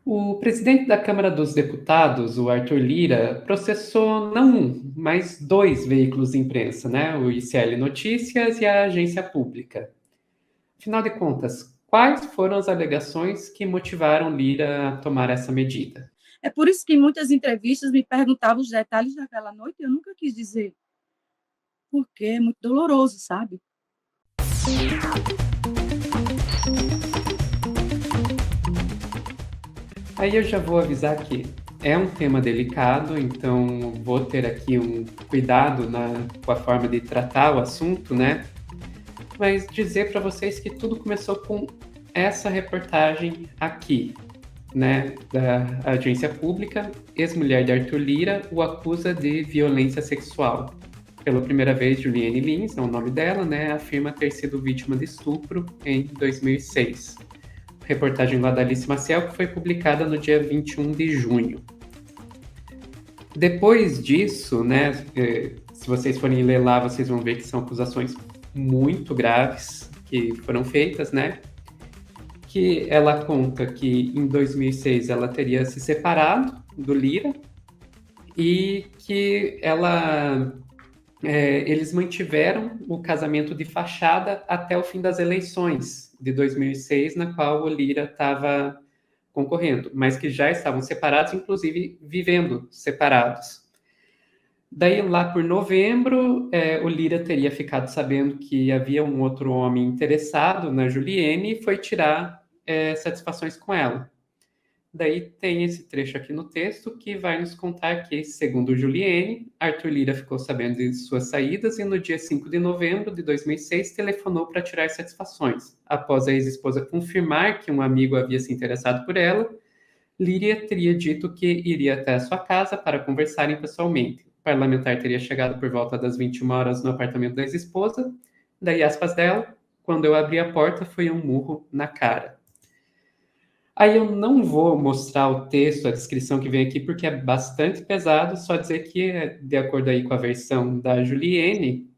O presidente da Câmara dos Deputados, o Arthur Lira, processou não um, mas dois veículos de imprensa, né? O ICL Notícias e a Agência Pública. Afinal de contas, quais foram as alegações que motivaram Lira a tomar essa medida? É por isso que em muitas entrevistas me perguntavam os detalhes daquela noite, eu nunca quis dizer, porque é muito doloroso, sabe? Aí eu já vou avisar que é um tema delicado, então vou ter aqui um cuidado com a forma de tratar o assunto, né? Mas dizer para vocês que tudo começou com essa reportagem aqui, né, da agência pública. Ex-mulher de Arthur Lira o acusa de violência sexual. Pela primeira vez, Juliane Lins, é o nome dela, né, afirma ter sido vítima de estupro em 2006. Reportagem lá da Alice Maciel, que foi publicada no dia 21 de junho. Depois disso, né, se vocês forem ler lá, vocês vão ver que são acusações muito graves que foram feitas, né? Que ela conta que em 2006 ela teria se separado do Lira e que eles mantiveram o casamento de fachada até o fim das eleições de 2006, na qual o Lira estava concorrendo, mas que já estavam separados, inclusive vivendo separados. Daí, lá por novembro, o Lira teria ficado sabendo que havia um outro homem interessado na Juliene e foi tirar satisfações com ela. Daí tem esse trecho aqui no texto que vai nos contar que, segundo Juliene, Arthur Lira ficou sabendo de suas saídas e no dia 5 de novembro de 2006 telefonou para tirar satisfações. Após a ex-esposa confirmar que um amigo havia se interessado por ela, Lira teria dito que iria até a sua casa para conversarem pessoalmente. O parlamentar teria chegado por volta das 21 horas no apartamento da ex-esposa. Daí, aspas dela, quando eu abri a porta foi um murro na cara. Aí eu não vou mostrar o texto, a descrição que vem aqui, porque é bastante pesado, só dizer que, de acordo aí com a versão da Juliene,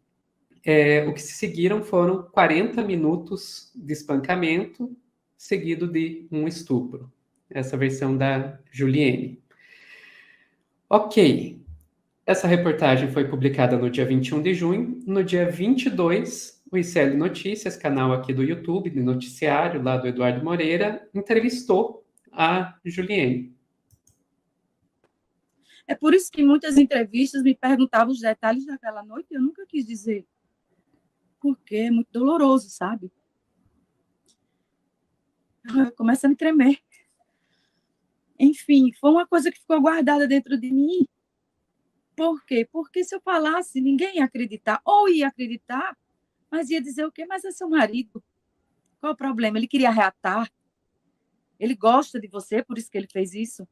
o que se seguiram foram 40 minutos de espancamento, seguido de um estupro. Essa versão da Juliene. Ok, essa reportagem foi publicada no dia 21 de junho. No dia 22, o ICL Notícias, canal aqui do YouTube, de noticiário, lá do Eduardo Moreira, entrevistou a Juliene. É por isso que em muitas entrevistas me perguntavam os detalhes daquela noite, eu nunca quis dizer, porque é muito doloroso, sabe? Começa a me tremer. Enfim, foi uma coisa que ficou guardada dentro de mim. Por quê? Porque se eu falasse, ninguém ia acreditar. Ou ia acreditar, mas ia dizer o quê? Mas é seu marido. Qual o problema? Ele queria reatar. Ele gosta de você, por isso que ele fez isso.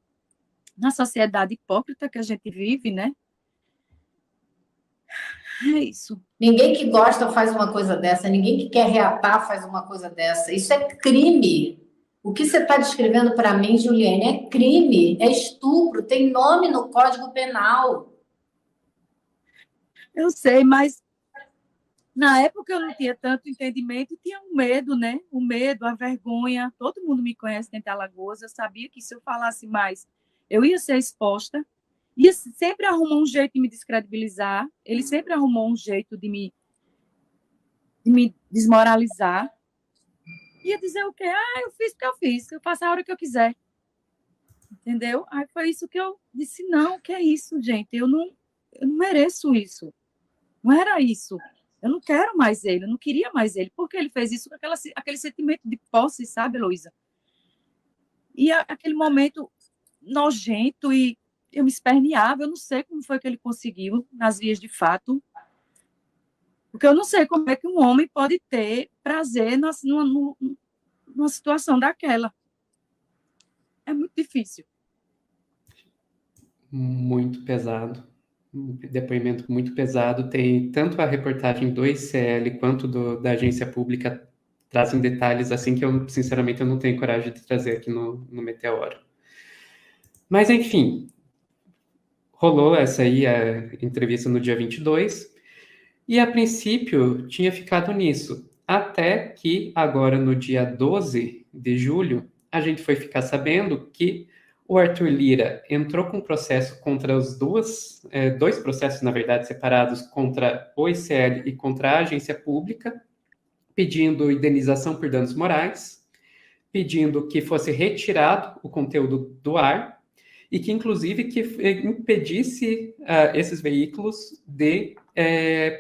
Na sociedade hipócrita que a gente vive, né? É isso. Ninguém que gosta faz uma coisa dessa, ninguém que quer reatar faz uma coisa dessa. Isso é crime. O que você está descrevendo para mim, Juliane, é crime, é estupro, tem nome no Código Penal. Eu sei, mas na época eu não tinha tanto entendimento, tinha um medo, né? O medo, a vergonha. Todo mundo me conhece dentro de Alagoas. Eu sabia que se eu falasse mais, eu ia ser exposta. E sempre arrumou um jeito de me descredibilizar. Ele sempre arrumou um jeito de me desmoralizar. Ia dizer o quê? Ah, eu fiz porque eu fiz. Eu faço a hora que eu quiser. Entendeu? Aí foi isso que eu disse, não, que é isso, gente? Eu não mereço isso. Não era isso. Eu não quero mais ele, eu não queria mais ele. Porque ele fez isso com aquele sentimento de posse, sabe, Heloísa? E aquele momento nojento e eu me esperneava, eu não sei como foi que ele conseguiu nas vias de fato, porque eu não sei como é que um homem pode ter prazer numa situação daquela. É muito difícil. Muito pesado. Um depoimento muito pesado. Tem tanto a reportagem do ICL quanto da agência pública trazem detalhes assim que eu, sinceramente, eu não tenho coragem de trazer aqui no Meteoro. Mas, enfim, rolou essa aí, a entrevista no dia 22, e a princípio tinha ficado nisso, até que agora no dia 12 de julho, a gente foi ficar sabendo que o Arthur Lira entrou com um processo contra os dois processos, na verdade, separados, contra o ICL e contra a agência pública, pedindo indenização por danos morais, pedindo que fosse retirado o conteúdo do ar e que, inclusive, que impedisse esses veículos de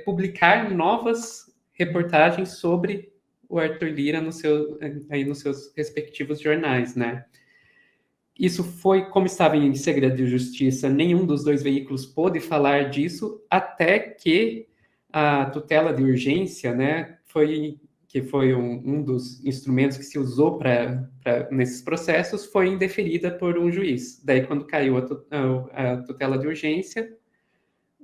publicar novas reportagens sobre o Arthur Lira nos seus respectivos jornais, né? Isso foi, como estava em segredo de justiça, nenhum dos dois veículos pôde falar disso, até que a tutela de urgência, né, que foi um dos instrumentos que se usou nesses processos, foi indeferida por um juiz. Daí, quando caiu a tutela de urgência,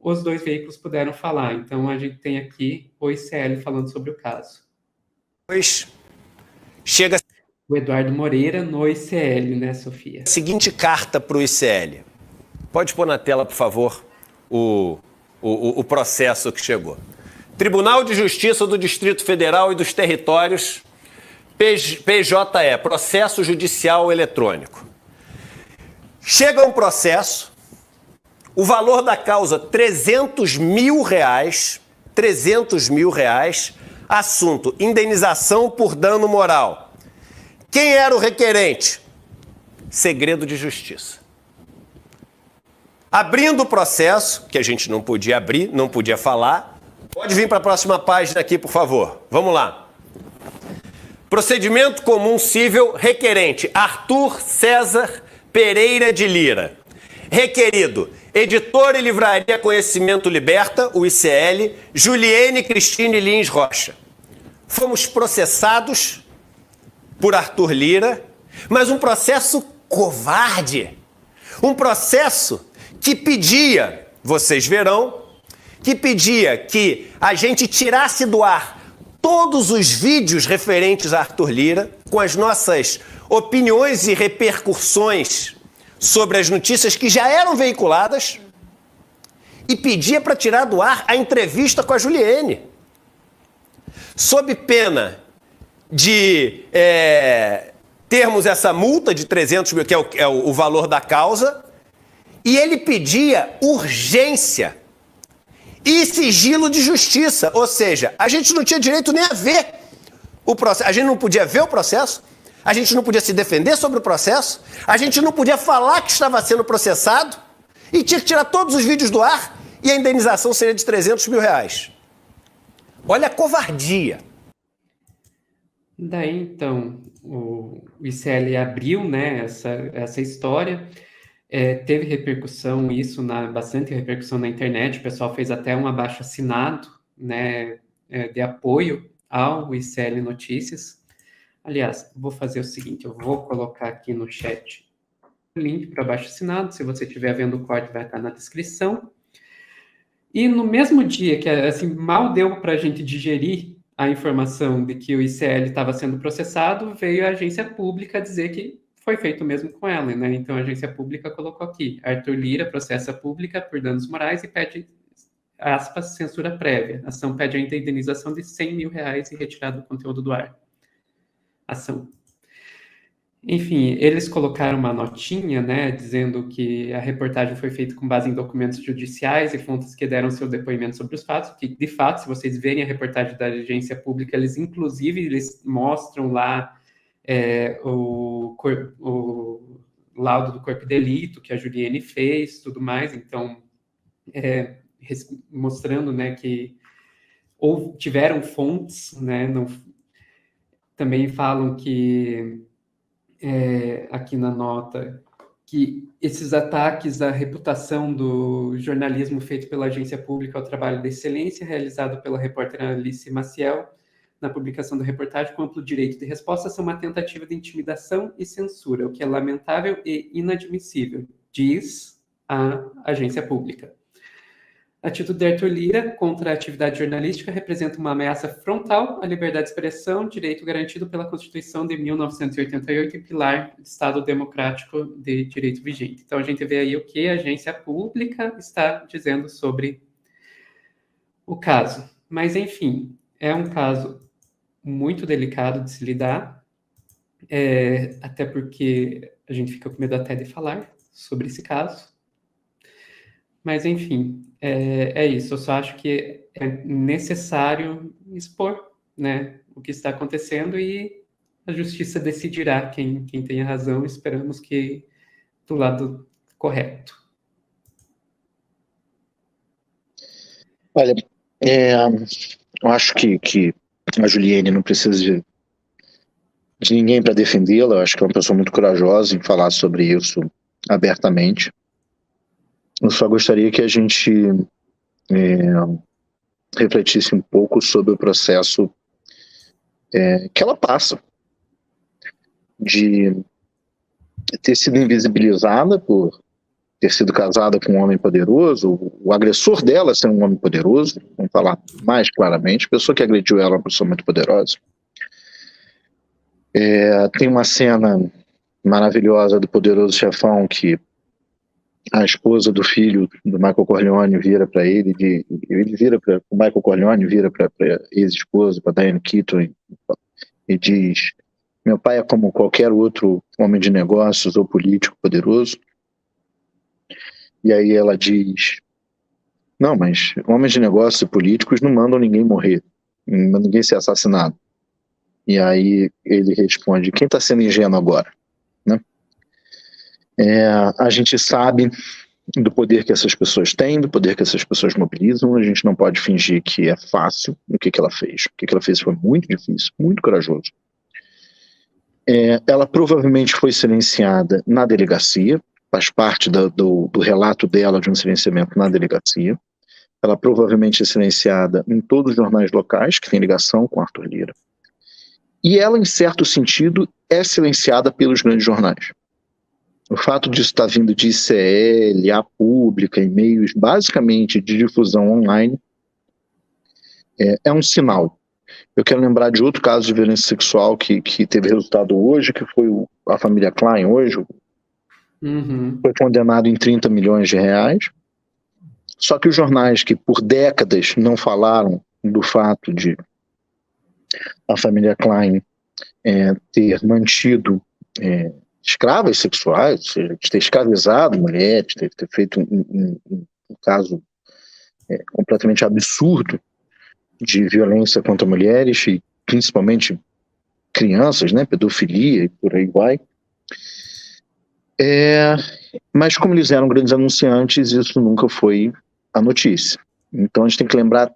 os dois veículos puderam falar. Então, a gente tem aqui o ICL falando sobre o caso. Pois chega o Eduardo Moreira no ICL, né, Sofia? a seguinte carta para o ICL. Pode pôr na tela, por favor, o processo que chegou. Tribunal de Justiça do Distrito Federal e dos Territórios, PJE, Processo Judicial Eletrônico. Chega um processo, o valor da causa R$300 mil, assunto, indenização por dano moral. Quem era o requerente? Segredo de justiça. Abrindo o processo, que a gente não podia abrir, não podia falar. Pode vir para a próxima página aqui, por favor. Vamos lá. Procedimento comum civil, requerente Arthur César Pereira de Lira. Requerido, Editora e Livraria Conhecimento Liberta, o ICL, Juliene Cristine Lins Rocha. Fomos processados por Arthur Lira, mas um processo covarde. Um processo que pedia, vocês verão, que pedia que a gente tirasse do ar todos os vídeos referentes a Arthur Lira, com as nossas opiniões e repercussões sobre as notícias que já eram veiculadas, e pedia para tirar do ar a entrevista com a Juliene, sob pena de termos essa multa de 300 mil, que é o valor da causa, e ele pedia urgência e sigilo de justiça, ou seja, a gente não tinha direito nem a ver o processo, a gente não podia ver o processo, a gente não podia se defender sobre o processo, a gente não podia falar que estava sendo processado e tinha que tirar todos os vídeos do ar e a indenização seria de R$300 mil. Olha a covardia. Daí, então, o ICL abriu, né, essa história, teve repercussão, bastante repercussão na internet, o pessoal fez até um abaixo-assinado, né, de apoio ao ICL Notícias. Aliás, vou fazer o seguinte, eu vou colocar aqui no chat o link para abaixo-assinado, se você estiver vendo o corte vai estar na descrição. E no mesmo dia que, assim, mal deu para a gente digerir a informação de que o ICL estava sendo processado, veio a agência pública dizer que foi feito mesmo com ela, né? Então, a agência pública colocou aqui, Arthur Lira processa pública por danos morais e pede, aspas, censura prévia. A ação pede ainda a indenização de R$100 mil e retirada do conteúdo do ar. Ação. Enfim, eles colocaram uma notinha, né, dizendo que a reportagem foi feita com base em documentos judiciais e fontes que deram seu depoimento sobre os fatos, que, de fato, se vocês verem a reportagem da agência pública, eles mostram lá o laudo do corpo de delito que a Juliene fez, tudo mais, então, mostrando, né, que tiveram fontes, né, também falam que aqui na nota, que esses ataques à reputação do jornalismo feito pela agência pública ao trabalho de excelência realizado pela repórter Alice Maciel na publicação da reportagem com amplo direito de resposta são uma tentativa de intimidação e censura, o que é lamentável e inadmissível, diz a agência pública. A atitude de Arthur Lira contra a atividade jornalística representa uma ameaça frontal à liberdade de expressão, direito garantido pela Constituição de 1988 e pilar do Estado democrático de direito vigente. Então, a gente vê aí o que a agência pública está dizendo sobre o caso. Mas, enfim, é um caso muito delicado de se lidar. até porque a gente fica com medo até de falar sobre esse caso. Mas, enfim, é isso. Eu só acho que é necessário expor, né, o que está acontecendo e a justiça decidirá quem tem a razão. Esperamos que do lado correto. Olha, eu acho que a Juliene não precisa de ninguém para defendê-la. Eu acho que é uma pessoa muito corajosa em falar sobre isso abertamente. Eu só gostaria que a gente refletisse um pouco sobre o processo que ela passa de ter sido invisibilizada por ter sido casada com um homem poderoso, o agressor dela ser um homem poderoso, vamos falar mais claramente, a pessoa que agrediu ela é uma pessoa muito poderosa. Tem uma cena maravilhosa do Poderoso Chefão que a esposa do filho do Michael Corleone vira para ele, o Michael Corleone vira para a ex-esposa, para Diane Keaton, e diz: meu pai é como qualquer outro homem de negócios ou político poderoso. E aí ela diz: não, mas homens de negócios e políticos não mandam ninguém morrer, não mandam ninguém ser assassinado. E aí ele responde: quem está sendo ingênuo agora? Né? A gente sabe do poder que essas pessoas têm, do poder que essas pessoas mobilizam. A gente não pode fingir que é fácil o que ela fez. O que ela fez foi muito difícil, muito corajoso. Ela provavelmente foi silenciada na delegacia, faz parte do relato dela de um silenciamento na delegacia. Ela provavelmente é silenciada em todos os jornais locais que têm ligação com Arthur Lira. E ela, em certo sentido, é silenciada pelos grandes jornais. O fato disso estar vindo de ICL, A Pública, e meios basicamente de difusão online, é um sinal. Eu quero lembrar de outro caso de violência sexual que teve resultado hoje, que foi a família Klein hoje, foi condenado em 30 milhões de reais. Só que os jornais que por décadas não falaram do fato de a família Klein ter mantido escravas sexuais, ou seja, de ter escravizado mulheres, de ter feito um caso completamente absurdo de violência contra mulheres e principalmente crianças, né, pedofilia e por aí vai. Mas como eles eram grandes anunciantes, isso nunca foi a notícia. Então a gente tem que lembrar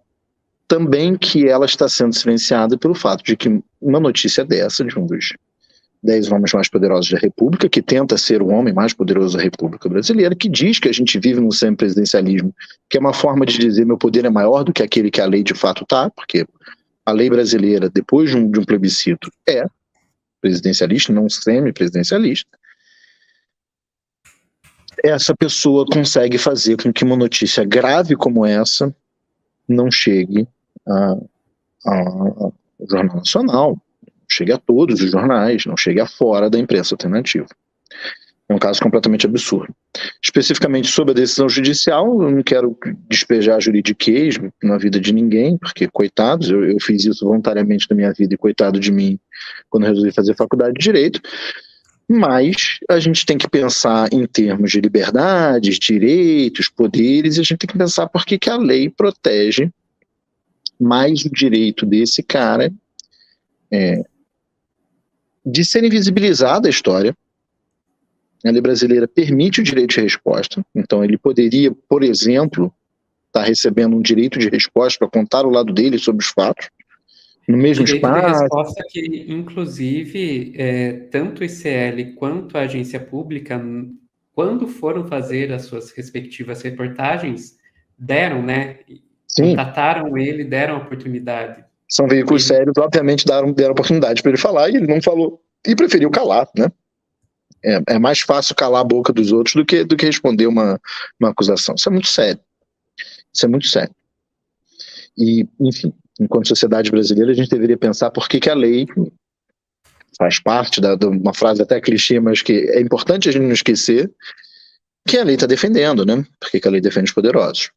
também que ela está sendo silenciada pelo fato de que uma notícia dessa, de um dos 10 homens mais poderosos da República, que tenta ser o homem mais poderoso da República Brasileira, que diz que a gente vive num semipresidencialismo, que é uma forma de dizer meu poder é maior do que aquele que a lei de fato está, porque a lei brasileira, depois de um plebiscito, é presidencialista, não semipresidencialista. Essa pessoa consegue fazer com que uma notícia grave como essa não chegue ao Jornal Nacional, chegue a todos os jornais, não chegue a fora da imprensa alternativa. É um caso completamente absurdo. Especificamente sobre a decisão judicial, eu não quero despejar juridiquês na vida de ninguém, porque, coitados, eu fiz isso voluntariamente na minha vida e coitado de mim quando resolvi fazer faculdade de Direito, mas a gente tem que pensar em termos de liberdades, direitos, poderes, e a gente tem que pensar por que a lei protege mais o direito desse cara de ser invisibilizada a história. A lei brasileira permite o direito de resposta, então ele poderia, por exemplo, estar recebendo um direito de resposta para contar o lado dele sobre os fatos, no mesmo Direito espaço. de resposta que, inclusive, tanto o ICL quanto a agência pública, quando foram fazer as suas respectivas reportagens, deram, né? Sim. Contataram ele, deram a oportunidade. São veículos sérios, obviamente deram oportunidade para ele falar e ele não falou. E preferiu calar, né? É mais fácil calar a boca dos outros do que responder uma acusação. Isso é muito sério. Isso é muito sério. E, enfim, enquanto sociedade brasileira, a gente deveria pensar por que a lei faz parte de uma frase até clichê, mas que é importante a gente não esquecer que a lei está defendendo, né? Por que a lei defende os poderosos.